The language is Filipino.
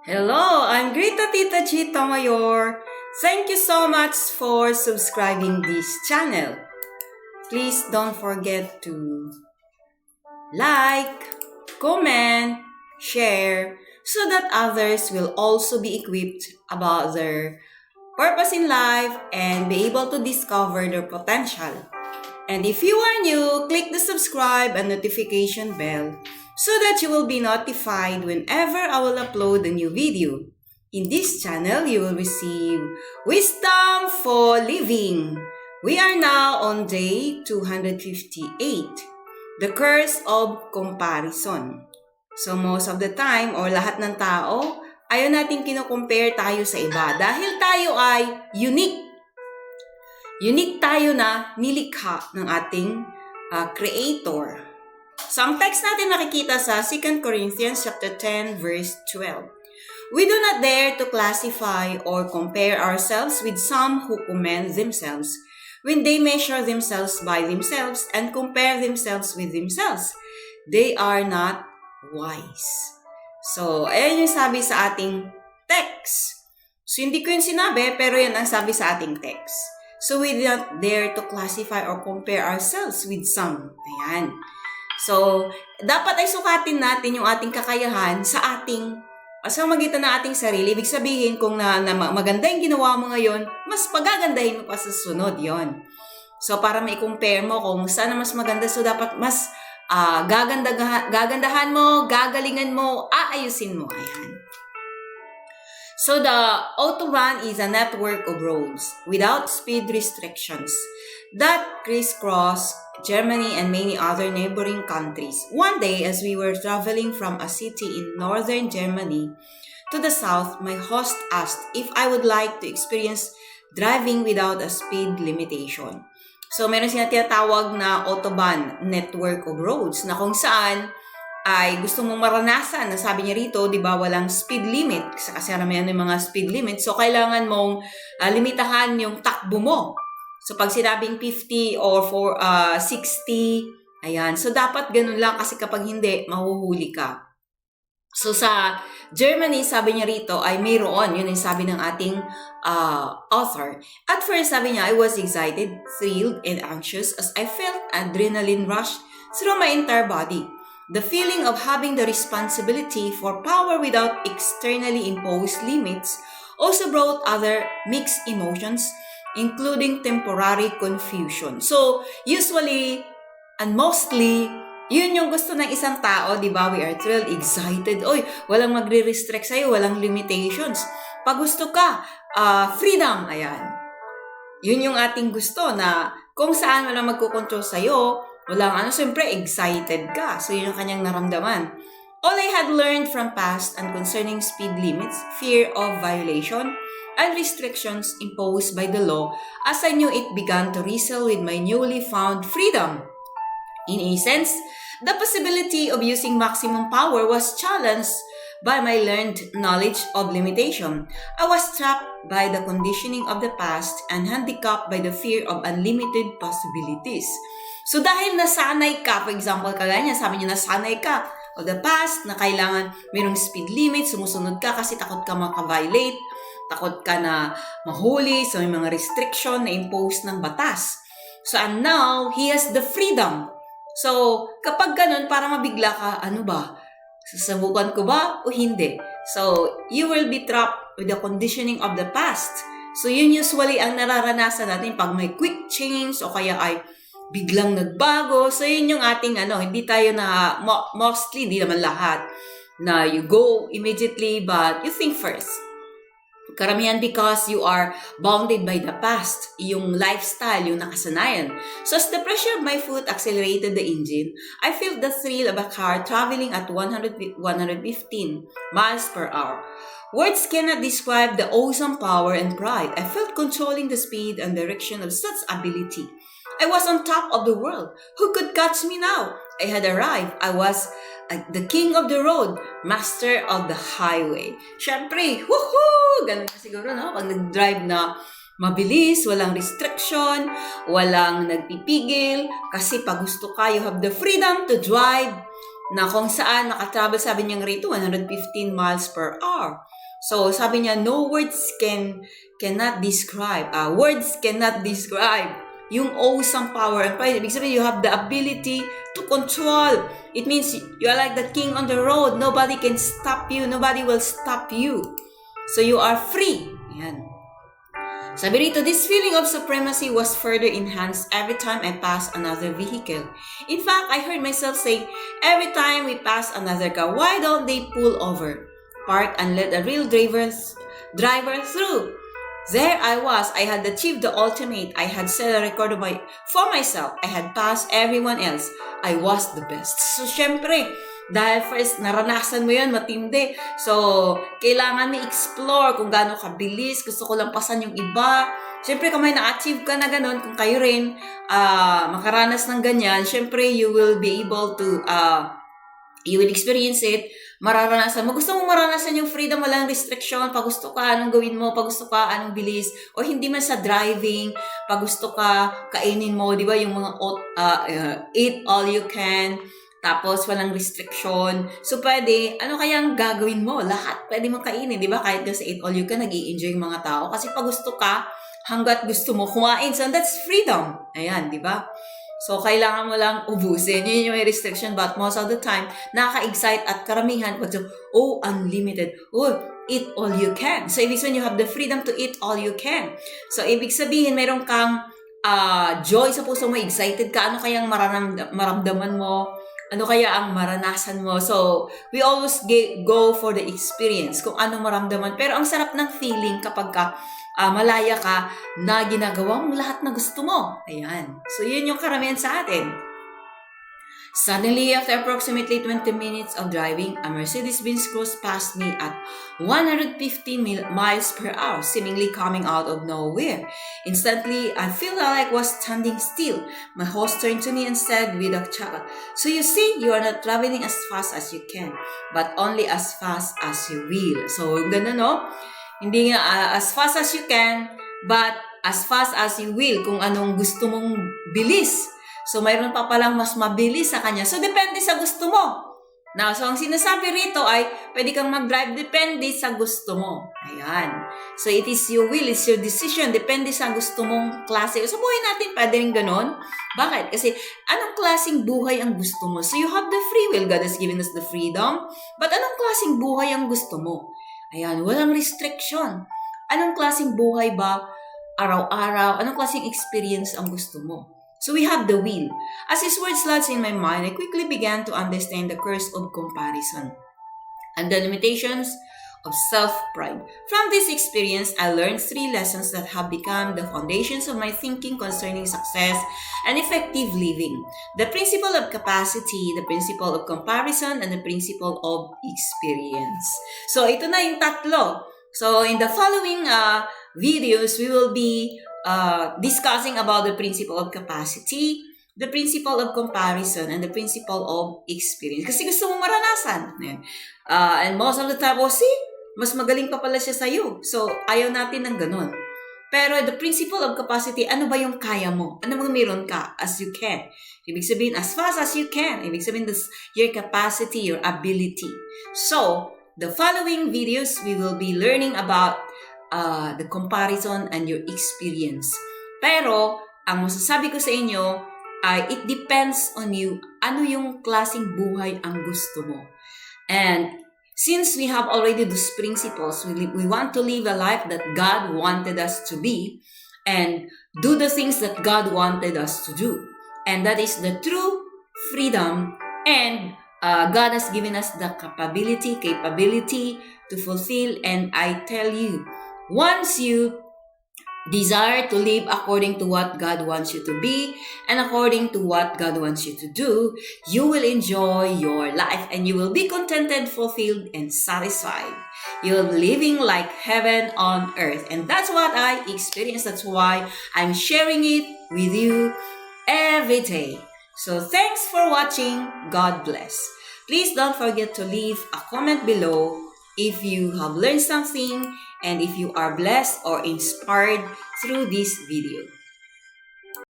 Hello, I'm Greta Tita Chita Mayor. Thank you so much for subscribing this channel. Please don't forget to like, comment, share, so that others will also be equipped about their purpose in life and be able to discover their potential. And if you are new, click the subscribe and notification bell so that you will be notified whenever I will upload a new video. In this channel, you will receive Wisdom for Living. We are now on day 258, the curse of comparison. So most of the time, or lahat ng tao, ayaw natin kino-compare tayo sa iba dahil tayo ay unique. Unique tayo na nilikha ng ating Creator. So, ang text natin makikita sa 2 Corinthians chapter 10, verse 12. We do not dare to classify or compare ourselves with some who commend themselves when they measure themselves by themselves and compare themselves with themselves. They are not wise. So, ayan yung sabi sa ating text. So, hindi ko yung sinabi, pero yan ang sabi sa ating text. So, we do not dare to classify or compare ourselves with some. Ayan. So, dapat ay sukatin natin yung ating kakayahan sa magitan ng ating sarili. Ibig sabihin, kung na maganda yung ginawa mo ngayon, mas pagagandahin mo pa sa sunod yon. So, para ma-compare mo kung saan mas maganda, so dapat mas gagandahan mo, gagalingan mo, aayusin mo. Ayan. So, the Autobahn is a network of roads without speed restrictions that crisscross Germany and many other neighboring countries. One day, as we were traveling from a city in northern Germany to the south, my host asked if I would like to experience driving without a speed limitation. So, meron siya tinatawag na Autobahn, network of roads, na kung saan ay gusto mong maranasan. Nasabi niya rito, di ba, walang speed limit. Kasi karamihan ng mga speed limit. So, kailangan mong limitahan yung takbo mo. So, pag sinabing 50 or 60, ayan. So, dapat ganun lang kasi kapag hindi, mahuhuli ka. So, sa Germany, sabi niya rito, ay mayroon. Yun yung sabi ng ating author. At first, sabi niya, I was excited, thrilled, and anxious as I felt adrenaline rush through my entire body. The feeling of having the responsibility for power without externally imposed limits also brought other mixed emotions, including temporary confusion. So, usually and mostly, yun yung gusto ng isang tao, di ba? We are thrilled, excited. Oy, walang magre-restrict sa'yo, walang limitations. Pag gusto ka, freedom, ayan. Yun yung ating gusto na kung saan walang magkukontrol sa'yo, walang siyempre excited ka. So, yun yung kanyang naramdaman. All I had learned from past and concerning speed limits, fear of violation, and restrictions imposed by the law as I knew it began to wrestle with my newly found freedom. In a sense, the possibility of using maximum power was challenged by my learned knowledge of limitation. I was trapped by the conditioning of the past and handicapped by the fear of unlimited possibilities. So dahil nasanay ka, for example, kagaya niya, sabi niya nasanay ka of the past na kailangan mayroong speed limit, sumusunod ka kasi takot ka maka-violate, takot ka na mahuli, so may mga restriction na impose ng batas. So and now, he has the freedom. So kapag ganun, para mabigla ka, ano ba? Sasabukan ko ba o hindi? So you will be trapped with the conditioning of the past. So yun usually ang nararanasan natin pag may quick change o kaya ay biglang nagbago. So, yun yung ating hindi tayo na, mostly, hindi naman lahat, na you go immediately, but you think first. Karamihan because you are bounded by the past, yung lifestyle, yung nakasanayan. So, as the pressure of my foot accelerated the engine, I felt the thrill of a car traveling at 115 miles per hour. Words cannot describe the awesome power and pride I felt controlling the speed and direction of such ability. I was on top of the world. Who could catch me now? I had arrived. I was the king of the road, master of the highway. Siyempre, woohoo! Ganun na siguro, no? Pag nag-drive na mabilis, walang restriction, walang nagpipigil, kasi pag gusto ka, you have the freedom to drive na kung saan nakatravel, sabi niya rito, 115 miles per hour. So, sabi niya, no words cannot describe. Words cannot describe yung awesome power and pride. Ibig sabihin, you have the ability to control. It means you are like the king on the road. Nobody can stop you. Nobody will stop you. So, you are free. Yan. Sabi rito, this feeling of supremacy was further enhanced every time I passed another vehicle. In fact, I heard myself say, every time we pass another car, why don't they pull over, park, and let the real driver through? There I was. I had achieved the ultimate. I had set a record for myself. I had passed everyone else. I was the best. So, syempre, dahil first, naranasan mo yun, matindi. So, kailangan mo explore kung gaano kabilis. Gusto ko lang pasan yung iba. Siyempre, kung may na-achieve ka na ganun, kung kayo rin makaranas ng ganyan, siyempre, you will be able to, you will experience it, mararanasan mo. Gusto mo maranasan yung freedom, walang restriction. Pag gusto ka, anong gawin mo. Pag gusto ka, anong bilis. O hindi man sa driving. Pag gusto ka, kainin mo. Di ba yung mga eat all you can. Tapos, walang restriction. So, pwede, ano kayang gagawin mo? Lahat pwede mong kainin, di ba? Kahit sa eat all you can, nag-i-enjoy yung mga tao. Kasi pag gusto ka, hanggat gusto mo kumain. So, that's freedom. Ayan, di ba? So, kailangan mo lang ubusin. Yun yung may restriction. But most of the time, nakaka-excite at karamihan. Pag unlimited. Eat all you can. So, ibig sabihin, you have the freedom to eat all you can. So, ibig sabihin, meron kang joy sa puso mo, excited ka. Ano kayang maramdaman mo? Ano kaya ang maranasan mo? So, we always go for the experience, kung anong maramdaman. Pero ang sarap ng feeling kapag malaya ka na ginagawa mo lahat na gusto mo. Ayan. So, yun yung karamihan sa atin. Suddenly, after approximately 20 minutes of driving, a Mercedes-Benz cruised past me at 150 miles per hour, seemingly coming out of nowhere. Instantly, I felt like I was standing still. My host turned to me and said with a chuckle, "So you see, you are not traveling as fast as you can, but only as fast as you will." So, ganun, no? Hindi nga as fast as you can, but as fast as you will, kung anong gusto mong bilis. So, mayroon pa palang mas mabilis sa kanya. So, depende sa gusto mo. Now, so ang sinasabi rito ay, pwede kang mag-drive, depende sa gusto mo. Ayan. So, it is your will, it's your decision, depende sa gusto mong klase. Sa buhay natin, pwede rin ganon. Bakit? Kasi, anong klaseng buhay ang gusto mo? So, you have the free will. God has given us the freedom. But, anong klaseng buhay ang gusto mo? Ayan, walang restriction. Anong klaseng buhay ba? Araw-araw, anong klaseng experience ang gusto mo? So we have the will. As his words lodged in my mind, I quickly began to understand the curse of comparison and the limitations of self-pride. From this experience, I learned 3 lessons that have become the foundations of my thinking concerning success and effective living. The principle of capacity, the principle of comparison, and the principle of experience. So ito na yung tatlo. So in the following videos, we will be discussing about the principle of capacity, the principle of comparison, and the principle of experience. Kasi gusto mong maranasan. And most of the time, mas magaling pa pala siya sa'yo. So, ayaw natin ng ganun. Pero the principle of capacity, ano ba yung kaya mo? Ano bang meron ka as you can? Ibig sabihin, as fast as you can. Ibig sabihin, that's your capacity, your ability. So, the following videos, we will be learning about the comparison and your experience. Pero, ang masasabi ko sa inyo ay it depends on you. Ano yung klaseng buhay ang gusto mo? And since we have already those principles, we want to live a life that God wanted us to be and do the things that God wanted us to do. And that is the true freedom, and God has given us the capability to fulfill. And I tell you, once you desire to live according to what God wants you to be and according to what God wants you to do, you will enjoy your life and you will be contented, fulfilled, and satisfied. You're living like heaven on earth. And that's what I experienced. That's why I'm sharing it with you every day. So thanks for watching. God bless. Please don't forget to leave a comment below if you have learned something and if you are blessed or inspired through this video.